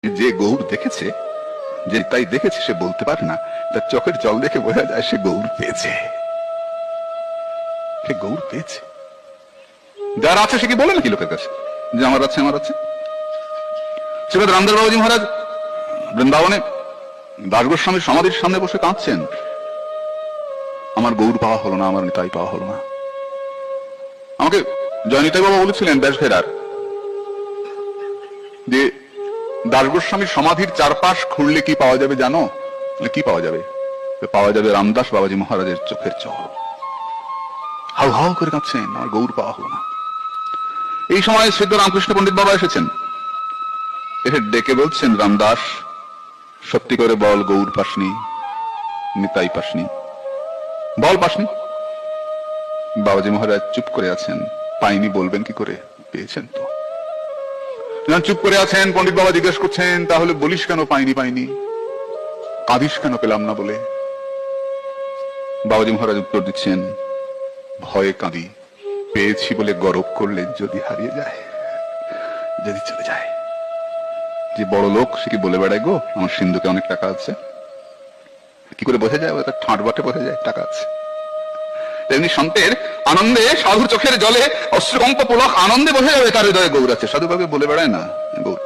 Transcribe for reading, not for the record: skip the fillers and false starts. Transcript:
যে গৌর দেখেছে, যে তাই দেখেছে, সে বলতে পারে না, তার চোখের জল দেখে বোঝা যায় সে গৌর পেয়েছে। সে গৌর পেয়েছে। যার আছে সে কি বলে নাকি লোকের কাছে যে আমার আছে, আমার আছে? শ্রীমৎ রামদাস বাবাজি মহারাজ বৃন্দাবনে দাস গোস্বামীর সমাধির সামনে বসে কাঁদছেন, আমার গৌর পাওয়া হলো না, আমার নিতাই পাওয়া হলো না। আমাকে জয় নিতাই বাবা বলেছিলেন ব্যাসঘেরার যে দাস গোস্বামীর সমাধির চারপাশ খুঁড়লে কি পাওয়া যাবে জানো? কি পাওয়া যাবে? পাওয়া যাবে রামদাস বাবাজি মহারাজের চোখের জল। হাউ হাউ করে কাঁদছেন, আমার গৌর পাওয়া হলো না। এই সময় সিদ্ধ রামকৃষ্ণ পণ্ডিত বাবা এসেছেন, এসে ডেকে বলছেন, রামদাস সত্যি করে বল, গৌর পাসনি, নিতাই পাসনি, বল পাসনি। বাবাজি মহারাজ চুপ করে আছেন, পাইনি বলবেন কি করে? পেয়েছেন তো। চুপ করে আছেন, পণ্ডিত বাবা জিজ্ঞেস করছেন, তাহলে বলিস কেন পাইনি পাইনি, কাঁদিস কেন পেলাম না বলে? বাবাজি মহারাজ উত্তর দিচ্ছেন, ভয়ে কাঁদি, পেয়েছি বলে গরব করলে যদি হারিয়ে যায়, যদি চলে যায়। যে বড় লোক সে কি বলে বেড়ায়, গো আমার সিন্ধুকে অনেক টাকা আছে? কি করে বোঝা যায়? ওটা ঠাঁট বাটে বোঝা যায় টাকা আছে। তেমনি সন্তের আনন্দে, সাধুর চোখের জলে অশ্রুকম্প পুলক আনন্দে বোঝা যাবে তার হৃদয়ে গৌর আছে। সাধু ভাবে বলে বেড়ায় না গৌর